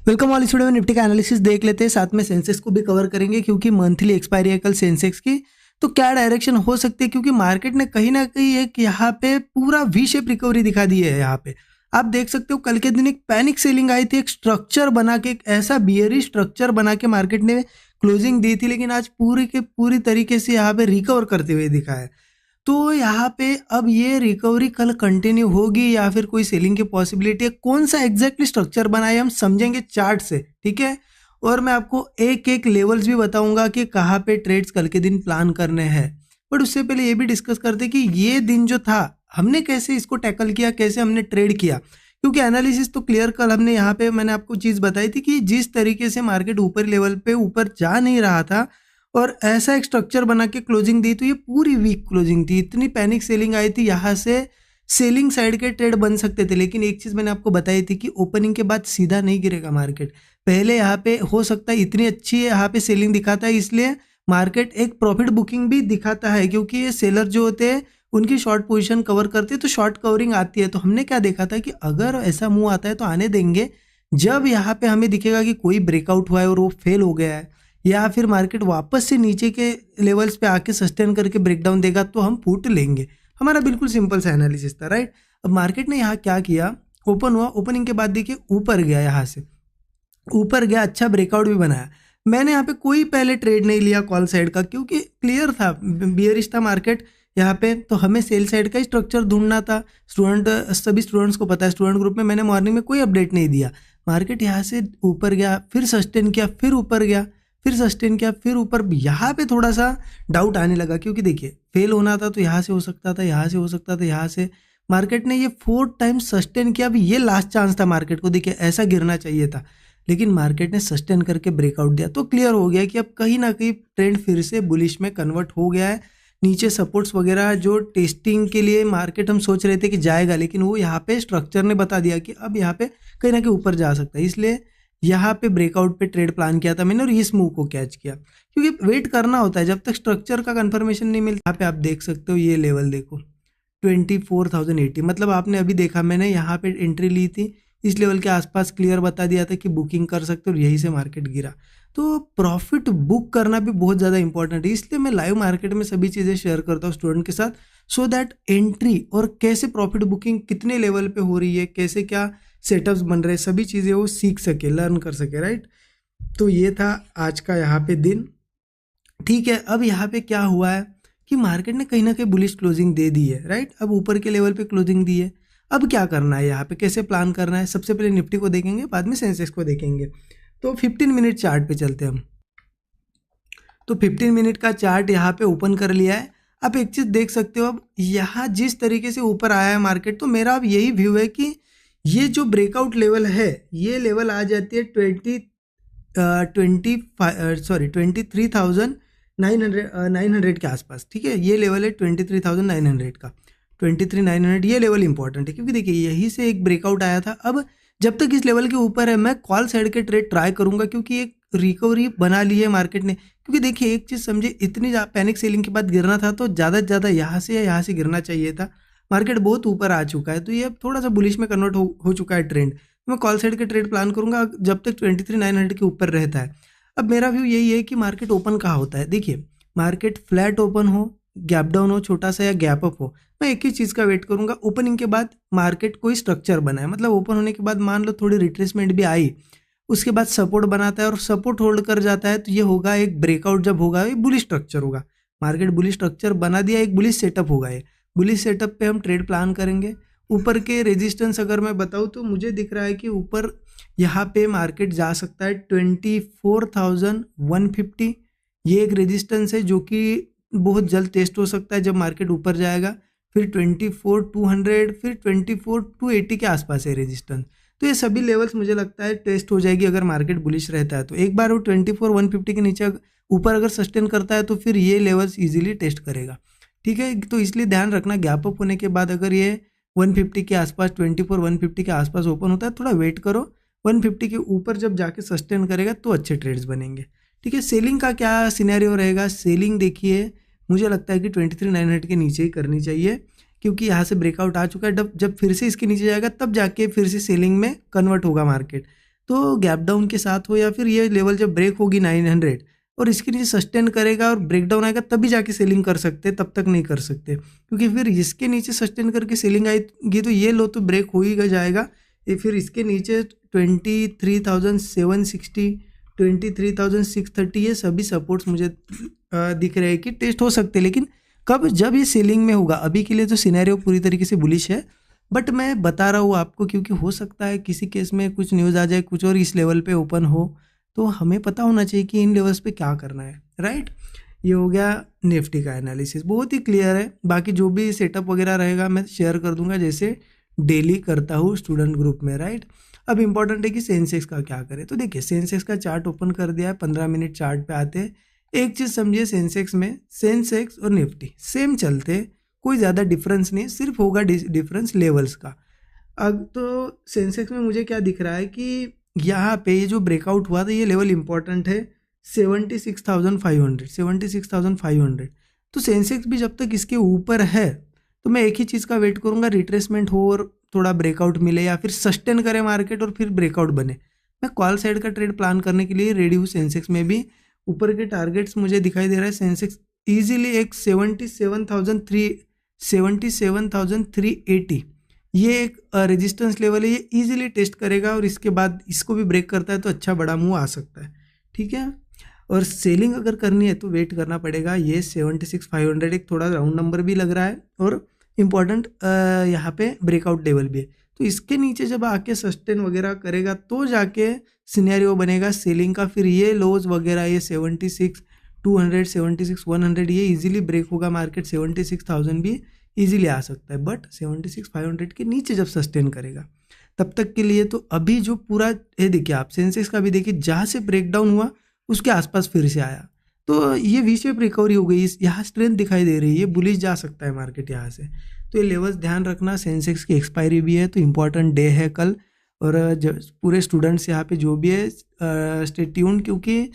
Welcome all student, Nifty का analysis देख लेते हैं, साथ में सेंसेक्स को भी कवर करेंगे क्योंकि मंथली एक्सपायरी है कल सेंसेक्स की। तो क्या डायरेक्शन हो सकती है, क्योंकि मार्केट ने कहीं ना कहीं एक यहाँ पे पूरा वी शेप रिकवरी दिखा दी है। यहाँ पे आप देख सकते हो कल के दिन एक पैनिक सेलिंग आई थी, एक स्ट्रक्चर बना के, एक ऐसा बियरी स्ट्रक्चर बना के मार्केट ने क्लोजिंग दी थी, लेकिन आज पूरी के पूरी तरीके से यहाँ पे रिकवर करते हुए दिखा है। तो यहाँ पे अब ये रिकवरी कल कंटिन्यू होगी या फिर कोई सेलिंग की पॉसिबिलिटी है, कौन सा एग्जैक्टली स्ट्रक्चर बना है हम समझेंगे चार्ट से, ठीक है। और मैं आपको एक एक लेवल्स भी बताऊंगा कि कहाँ पे ट्रेड्स कल के दिन प्लान करने हैं। बट उससे पहले ये भी डिस्कस करते कि ये दिन जो था हमने कैसे इसको टैकल किया, कैसे हमने ट्रेड किया, क्योंकि एनालिसिस तो क्लियर कल हमने यहाँ पे मैंने आपको चीज़ बताई थी कि जिस तरीके से मार्केट ऊपर लेवल पे ऊपर जा नहीं रहा था और ऐसा एक स्ट्रक्चर बना के क्लोजिंग दी, तो ये पूरी वीक क्लोजिंग थी, इतनी पैनिक सेलिंग आई थी, यहाँ से सेलिंग साइड के ट्रेड बन सकते थे। लेकिन एक चीज़ मैंने आपको बताई थी कि ओपनिंग के बाद सीधा नहीं गिरेगा मार्केट, पहले यहाँ पे हो सकता है इतनी अच्छी यहाँ पे सेलिंग दिखाता है, इसलिए मार्केट एक प्रॉफिट बुकिंग भी दिखाता है, क्योंकि ये सेलर जो होते हैं उनकी शॉर्ट पोजीशन कवर करते हैं तो शॉर्ट कवरिंग आती है। तो हमने क्या देखा था कि अगर ऐसा मूव आता है तो आने देंगे, जब यहाँ पे हमें दिखेगा कि कोई ब्रेकआउट हुआ है और वो फेल हो गया है या फिर मार्केट वापस से नीचे के लेवल्स पे आके सस्टेन करके ब्रेकडाउन देगा तो हम पुट लेंगे। हमारा बिल्कुल सिंपल सा एनालिसिस था, राइट। अब मार्केट ने यहाँ क्या किया, ओपन हुआ, ओपनिंग के बाद देखिए ऊपर गया, यहाँ से ऊपर गया, अच्छा ब्रेकआउट भी बनाया। मैंने यहाँ पे कोई पहले ट्रेड नहीं लिया कॉल साइड का, क्योंकि क्लियर था, बियरिश था मार्केट यहाँ पे, तो हमें सेल साइड का ही स्ट्रक्चर ढूंढना था। सभी स्टूडेंट्स को पता है, स्टूडेंट ग्रुप में मैंने मॉर्निंग में कोई अपडेट नहीं दिया। मार्केट यहाँ से ऊपर गया, फिर सस्टेन किया, फिर ऊपर गया, फिर सस्टेन किया, फिर ऊपर। यहाँ पे थोड़ा सा डाउट आने लगा, क्योंकि देखिए फेल होना था तो यहाँ से हो सकता था, यहाँ से हो सकता था, यहाँ से। मार्केट ने ये 4 टाइम्स सस्टेन किया, अभी ये लास्ट चांस था मार्केट को, देखिए ऐसा गिरना चाहिए था, लेकिन मार्केट ने सस्टेन करके ब्रेकआउट दिया। तो क्लियर हो गया कि अब कहीं ना कहीं ट्रेंड फिर से बुलिश में कन्वर्ट हो गया है। नीचे सपोर्ट्स वगैरह जो टेस्टिंग के लिए मार्केट हम सोच रहे थे कि जाएगा, लेकिन वो यहाँ पे स्ट्रक्चर ने बता दिया कि अब यहाँ पे कहीं ना कहीं ऊपर जा सकता है, इसलिए यहाँ पे ब्रेकआउट पे ट्रेड प्लान किया था मैंने और इस मूव को कैच किया, क्योंकि वेट करना होता है जब तक स्ट्रक्चर का कंफर्मेशन नहीं मिलता। यहाँ पे आप देख सकते हो, ये लेवल देखो 24,080, मतलब आपने अभी देखा मैंने यहाँ पे एंट्री ली थी, इस लेवल के आसपास क्लियर बता दिया था कि बुकिंग कर सकते हो और यहीं से मार्केट गिरा। तो प्रॉफिट बुक करना भी बहुत ज़्यादा इंपॉर्टेंट है, इसलिए मैं लाइव मार्केट में सभी चीज़ें शेयर करता हूँ स्टूडेंट के साथ, सो दैट एंट्री और कैसे प्रॉफिट बुकिंग कितने लेवल पे हो रही है, कैसे क्या सेटअप्स बन रहे हैं, सभी चीज़ें वो सीख सके, लर्न कर सके, राइट। तो ये था आज का यहाँ पे दिन, ठीक है। अब यहाँ पे क्या हुआ है कि मार्केट ने कहीं ना कहीं बुलिश क्लोजिंग दे दी है, राइट। अब ऊपर के लेवल पे क्लोजिंग दी है, अब क्या करना है, यहाँ पे कैसे प्लान करना है। सबसे पहले निफ्टी को देखेंगे, बाद में सेंसेक्स को देखेंगे। तो 15 मिनट चार्ट पे चलते हैं हम। तो 15 मिनट का चार्ट यहाँ पे ओपन कर लिया है। आप एक चीज़ देख सकते हो, अब यहाँ जिस तरीके से ऊपर आया है मार्केट, तो मेरा अब यही व्यू है कि ये जो ब्रेकआउट लेवल है, ये लेवल आ जाती है 23,900 के आसपास, ठीक है। ये लेवल है 23,900 का, 23,900 ये लेवल इंपॉर्टेंट है, क्योंकि देखिए यहीं से एक ब्रेकआउट आया था। अब जब तक इस लेवल के ऊपर है मैं कॉल साइड के ट्रेड ट्राई करूंगा, क्योंकि एक रिकवरी बना ली है मार्केट ने। क्योंकि देखिए एक चीज़ समझे, इतनी पैनिक सेलिंग के बाद गिरना था तो ज़्यादा से ज़्यादा यहाँ से या यहाँ से गिरना चाहिए था। मार्केट बहुत ऊपर आ चुका है, तो ये अब थोड़ा सा बुलिश में कन्वर्ट हो चुका है ट्रेंड। मैं कॉल साइड के ट्रेड प्लान करूंगा जब तक 23,900 के ऊपर रहता है। अब मेरा व्यू यही है कि मार्केट ओपन कहाँ होता है, देखिए मार्केट फ्लैट ओपन हो, गैप डाउन हो छोटा सा, या गैप अप हो, मैं एक ही चीज़ का वेट करूंगा। ओपनिंग के बाद मार्केट कोई स्ट्रक्चर बनाए, मतलब ओपन होने के बाद मान लो थोड़ी रिट्रेसमेंट भी आई, उसके बाद सपोर्ट बनाता है और सपोर्ट होल्ड कर जाता है, तो ये होगा एक ब्रेकआउट। जब होगा ये बुलिश स्ट्रक्चर होगा, मार्केट बुलिश स्ट्रक्चर बना दिया, एक बुलिश सेटअप होगा। ये बुलिश सेटअप पे हम ट्रेड प्लान करेंगे। ऊपर के रेजिस्टेंस अगर मैं बताऊँ तो मुझे दिख रहा है कि ऊपर यहाँ पे मार्केट जा सकता है 24,150, ये एक रेजिस्टेंस है जो कि बहुत जल्द टेस्ट हो सकता है जब मार्केट ऊपर जाएगा। फिर 24,200, फिर 24,280 के आसपास है रेजिस्टेंस। तो ये सभी लेवल्स मुझे लगता है टेस्ट हो जाएगी अगर मार्केट बुलिश रहता है। तो एक बार वो 24,150 के नीचे ऊपर अगर सस्टेन करता है तो फिर ये लेवल्स इजीली टेस्ट करेगा, ठीक है। तो इसलिए ध्यान रखना, गैप अप होने के बाद अगर ये 150 के आसपास, 24,150 के आसपास ओपन होता है, थोड़ा वेट करो, 150 के ऊपर जब जाके सस्टेन करेगा तो अच्छे ट्रेड्स बनेंगे, ठीक है। सेलिंग का क्या सिनेरियो रहेगा, सेलिंग देखिए मुझे लगता है कि 23,900 के नीचे ही करनी चाहिए, क्योंकि यहाँ से ब्रेकआउट आ चुका है। जब फिर से इसके नीचे जाएगा तब जाके फिर से सेलिंग में कन्वर्ट होगा मार्केट। तो गैप डाउन के साथ हो या फिर ये लेवल जब ब्रेक होगी 900 और इसके नीचे सस्टेन करेगा और ब्रेक डाउन आएगा तभी जाके सेलिंग कर सकते, तब तक नहीं कर सकते, क्योंकि फिर इसके नीचे सस्टेन करके सेलिंग आएगी तो ये लो तो ब्रेक हो ही जाएगा। ये फिर इसके नीचे 23,760 23,630 ये सभी सपोर्ट्स मुझे दिख रहे हैं कि टेस्ट हो सकते हैं, लेकिन कब, जब ये सेलिंग में होगा। अभी के लिए तो सिनेरियो पूरी तरीके से बुलिश है, बट मैं बता रहा हूँ आपको क्योंकि हो सकता है किसी केस में कुछ न्यूज़ आ जाए कुछ और इस लेवल पे ओपन हो, तो हमें पता होना चाहिए कि इन लेवल्स पे क्या करना है, राइट। ये हो गया निफ्टी का एनालिसिस, बहुत ही क्लियर है। बाकी जो भी सेटअप वगैरह रहेगा मैं शेयर कर दूंगा जैसे डेली करता हूँ स्टूडेंट ग्रुप में, राइट। अब इंपॉर्टेंट है कि सेंसेक्स का क्या करें, तो देखिए सेंसेक्स का चार्ट ओपन कर दिया है, 15 मिनट चार्ट पे आते हैं। एक चीज़ समझिए, सेंसेक्स में सेंसेक्स और निफ्टी सेम चलते, कोई ज़्यादा डिफरेंस नहीं, सिर्फ होगा डिफरेंस लेवल्स का। अब तो सेंसेक्स में मुझे क्या दिख रहा है कि यहाँ पे ये जो ब्रेकआउट हुआ था ये लेवल इंपॉर्टेंट है 76,500 76,500। तो सेंसेक्स भी जब तक इसके ऊपर है तो मैं एक ही चीज़ का वेट करूँगा, रिट्रेसमेंट हो और थोड़ा ब्रेकआउट मिले या फिर सस्टेन करे मार्केट और फिर ब्रेकआउट बने। मैं कॉल साइड का ट्रेड प्लान करने के लिए रेडी हूँ। सेंसेक्स में भी ऊपर के टारगेट्स मुझे दिखाई दे रहा है, सेंसेक्स ईजिली एक 77,380 ये एक रेजिस्टेंस लेवल है, ये इजीली टेस्ट करेगा और इसके बाद इसको भी ब्रेक करता है तो अच्छा बड़ा मूव आ सकता है, ठीक है। और सेलिंग अगर करनी है तो वेट करना पड़ेगा। ये 76,500 एक थोड़ा राउंड नंबर भी लग रहा है और इम्पॉर्टेंट यहाँ पे ब्रेकआउट लेवल भी है, तो इसके नीचे जब आके सस्टेन वगैरह करेगा तो जाके सिनेरियो बनेगा सेलिंग का। फिर ये लोज वगैरह ये 76,200 76,100 ये इजीली ब्रेक होगा, मार्केट 76,000 भी इजीली आ सकता है, बट 76,500 के नीचे जब सस्टेन करेगा तब तक के लिए तो अभी जो पूरा ये देखिए आप सेंसेक्स का भी देखिए, जहाँ से ब्रेकडाउन हुआ उसके आसपास फिर से आया तो ये वी शेप रिकवरी हो गई, यहाँ स्ट्रेंथ दिखाई दे रही है, ये बुलिश जा सकता है मार्केट यहाँ से। तो ये लेवल्स ध्यान रखना। सेंसेक्स की एक्सपायरी भी है तो इम्पॉर्टेंट डे है कल, और पूरे स्टूडेंट्स यहाँ पे जो भी है स्टे ट्यून्ड, क्योंकि